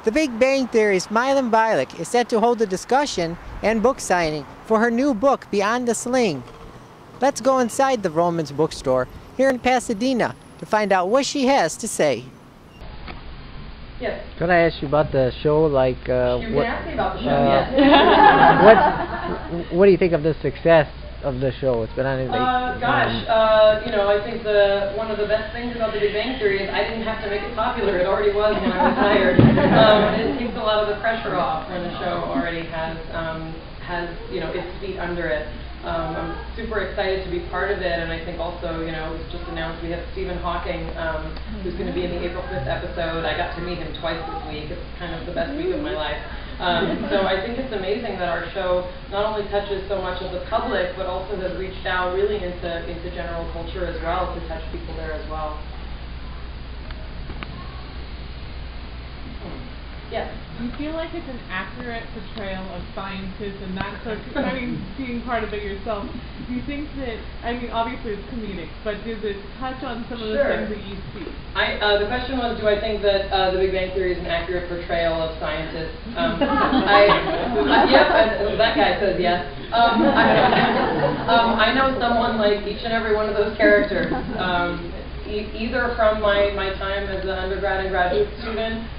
The Big Bang Theory's Mayim Bialik is set to hold a discussion and book signing for her new book, Beyond the Sling. Let's go inside the Vroman's bookstore here in Pasadena to find out what she has to say. Yes. Could I ask you about the show? You can ask me about the show, yes. What do you think of the success of the show? It's been on in I think one of the best things about the Big Bang Theory is I didn't have to make it popular. It already was when I was hired. It takes a lot of the pressure off when the show already has its feet under it. I'm super excited to be part of it, and I think also, it was just announced we have Stephen Hawking, who's going to be in the April 5th episode. I got to meet him twice this week. It's kind of the best week of my life. So I think it's amazing that our show not only touches so much of the public, but also has reached out really into general culture as well, to touch people there as well. Yes. Do you feel like it's an accurate portrayal of scientists and that sort of, being part of it yourself, do you think that, obviously it's comedic, but does it touch on some of the things that you see? The question was, do I think that the Big Bang Theory is an accurate portrayal of scientists? Yep, that guy says yes. I know someone like each and every one of those characters, either from my time as an undergrad and graduate student,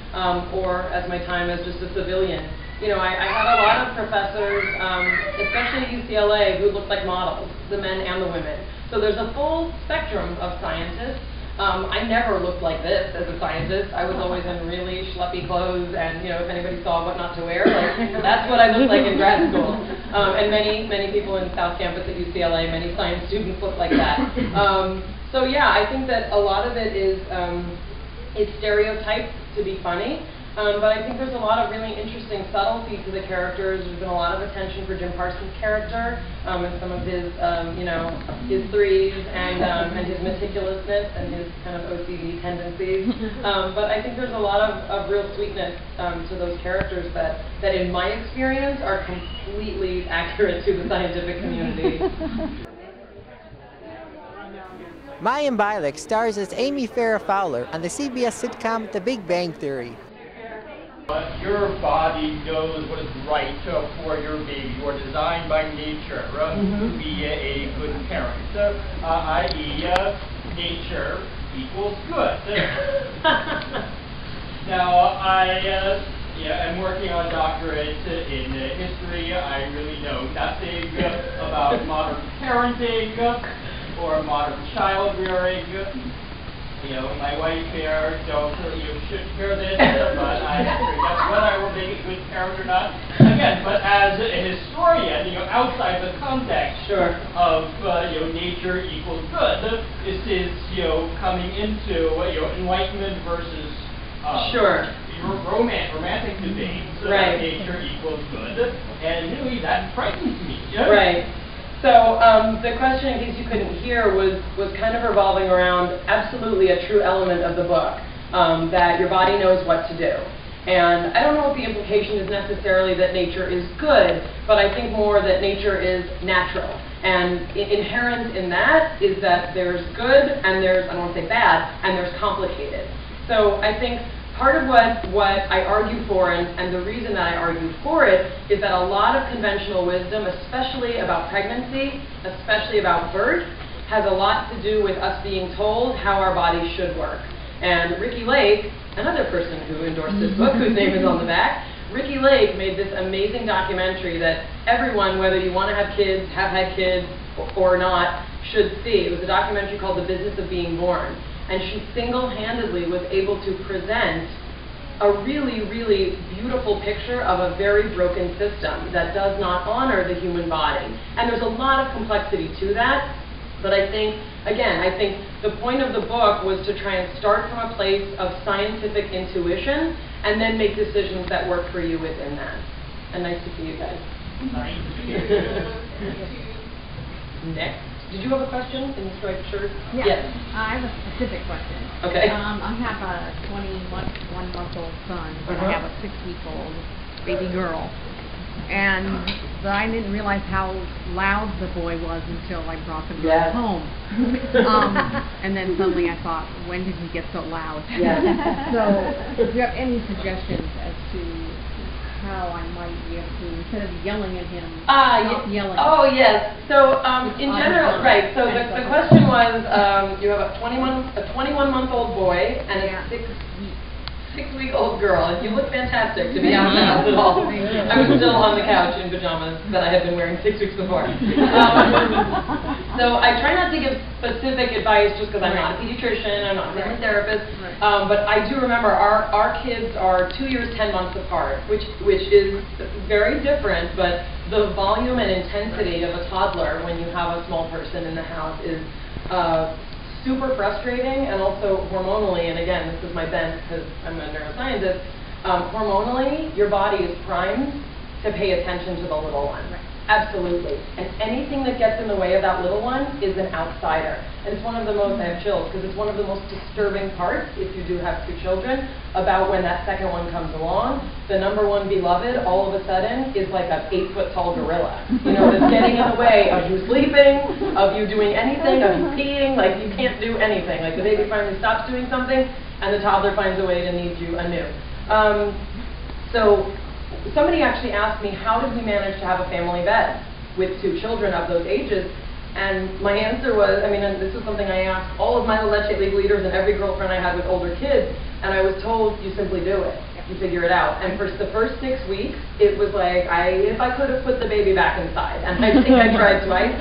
or as my time as just a civilian. I had a lot of professors, especially at UCLA, who looked like models, the men and the women. So there's a full spectrum of scientists. I never looked like this as a scientist. I was always in really schleppy clothes, and if anybody saw what not to wear, that's what I looked like in grad school. And many people in South Campus at UCLA, many science students look like that. So yeah, I think that a lot of it is it's stereotyped to be funny, but I think there's a lot of really interesting subtlety to the characters. There's been a lot of attention for Jim Parsons' character, and some of his, his threes and his meticulousness and his kind of OCD tendencies. But I think there's a lot of real sweetness to those characters that in my experience are completely accurate to the scientific community. Mayim Bialik stars as Amy Farrah Fowler on the CBS sitcom The Big Bang Theory. Your body knows what is right for your baby. You are designed by nature to be a good parent, i.e. Nature equals good. Now, I'm working on a doctorate in history. I really know nothing about modern parenting or modern child rearing. My wife here should hear this, but I that's whether I will make a good parent or not. Again, but as a historian, outside the context of nature equals good, this is coming into enlightenment versus romantic debates. Nature equals good, and really that frightens me. Right. So the question, in case you couldn't hear, was kind of revolving around absolutely a true element of the book, that your body knows what to do. And I don't know if the implication is necessarily that nature is good, but I think more that nature is natural. And inherent in that is that there's good and there's, I don't want to say bad, and there's complicated. So I think part of what I argue for, and the reason that I argue for it, is that a lot of conventional wisdom, especially about pregnancy, especially about birth, has a lot to do with us being told how our bodies should work. And Ricky Lake, another person who endorsed this book, whose name is on the back, Ricky Lake made this amazing documentary that everyone, whether you want to have kids, have had kids, or not, should see. It was a documentary called The Business of Being Born. And she single-handedly was able to present a really, really beautiful picture of a very broken system that does not honor the human body. And there's a lot of complexity to that, but I think, again, the point of the book was to try and start from a place of scientific intuition and then make decisions that work for you within that. And nice to see you guys. Nice to see you. Next. Did you have a question in the striped shirt? Yeah. Yes. I have a specific question. Okay. I have a 21-month-old son, and I have a 6-week-old baby girl. But I didn't realize how loud the boy was until I brought the girl home. And then suddenly I thought, when did he get so loud? Yeah. So, do you have any suggestions as to how I might be able to, instead of yelling at him, stop yelling. Oh, yes. So, in general, right, so the question was, you have a 21-month-old boy and a six-week-old girl, and you look fantastic to be out of the house at all. I was still on the couch in pajamas that I had been wearing 6 weeks before. So I try not to give specific advice just because I'm not a pediatrician, I'm not a family therapist, but I do remember our kids are 2 years, 10 months apart, which is very different, but the volume and intensity of a toddler when you have a small person in the house is super frustrating, and also hormonally, and again, this is my bent because I'm a neuroscientist, hormonally, your body is primed to pay attention to the little one. Right. Absolutely. And anything that gets in the way of that little one is an outsider. And it's one of the most, I have chills, because it's one of the most disturbing parts, if you do have 2 children, about when that second one comes along. The number one beloved, all of a sudden, is like an 8-foot-tall gorilla. You know, it's getting in the way of you sleeping, of you doing anything, of you peeing, like you can't do anything. Like the baby finally stops doing something, and the toddler finds a way to need you anew. So somebody actually asked me, how did we manage to have a family bed with 2 children of those ages? And my answer was, I mean, and this was something I asked all of my Leche League leaders and every girlfriend I had with older kids, and I was told, you simply do it. You figure it out. And for the first 6 weeks, it was like, if I could have put the baby back inside, and I think I tried twice,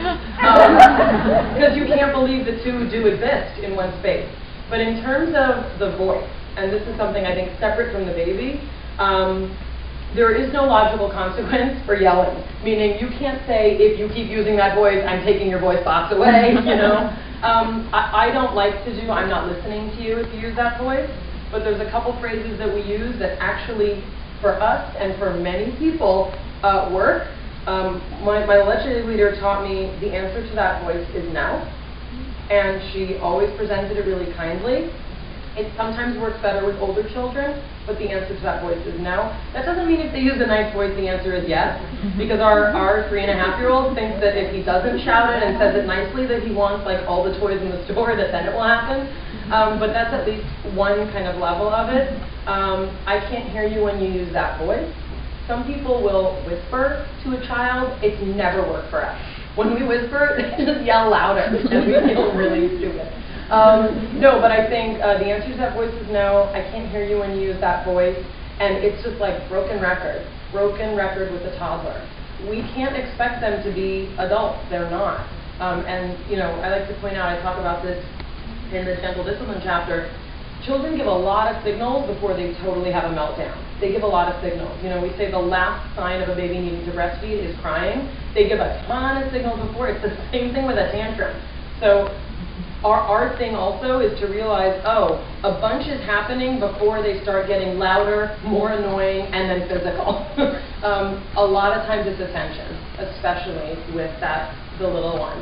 because you can't believe the 2 do exist in one space. But in terms of the voice, and this is something I think separate from the baby, there is no logical consequence for yelling. Meaning you can't say, if you keep using that voice, I'm taking your voice box away, you know. I don't like to do, I'm not listening to you if you use that voice, but there's a couple phrases that we use that actually, for us and for many people, work. My Leche leader taught me the answer to that voice is now, and she always presented it really kindly. It sometimes works better with older children, but the answer to that voice is no. That doesn't mean if they use a nice voice, the answer is yes, because our 3.5-year-old thinks that if he doesn't shout it and says it nicely, that he wants like all the toys in the store, that then it will happen. But that's at least one kind of level of it. I can't hear you when you use that voice. Some people will whisper to a child. It's never worked for us. When we whisper, they just yell louder, and we feel really stupid. No, but I think the answer to that voice is no. I can't hear you when you use that voice. And it's just like broken record with a toddler. We can't expect them to be adults. They're not. And, you know, I like to point out, I talk about this in the Gentle Discipline chapter. Children give a lot of signals before they totally have a meltdown. They give a lot of signals. You know, we say the last sign of a baby needing to breastfeed is crying. They give a ton of signals before. It's the same thing with a tantrum. So our thing also is to realize, oh, a bunch is happening before they start getting louder, more annoying, and then physical. A lot of times it's attention, especially with the little one.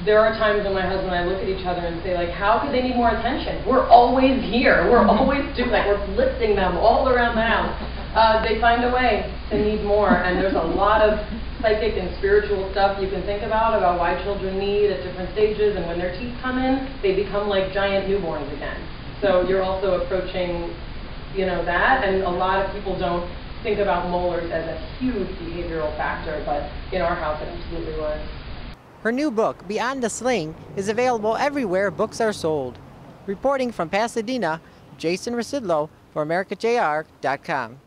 There are times when my husband and I look at each other and say, like, how could they need more attention? We're always here. We're always doing, like, we're lifting them all around the house. They find a way to need more, and there's a lot of psychic and spiritual stuff you can think about why children need at different stages, and when their teeth come in, they become like giant newborns again. So you're also approaching, you know, that, and a lot of people don't think about molars as a huge behavioral factor, but in our house it absolutely was. Her new book, Beyond the Sling, is available everywhere books are sold. Reporting from Pasadena, Jason Rzucidlo for AmericaJR.com.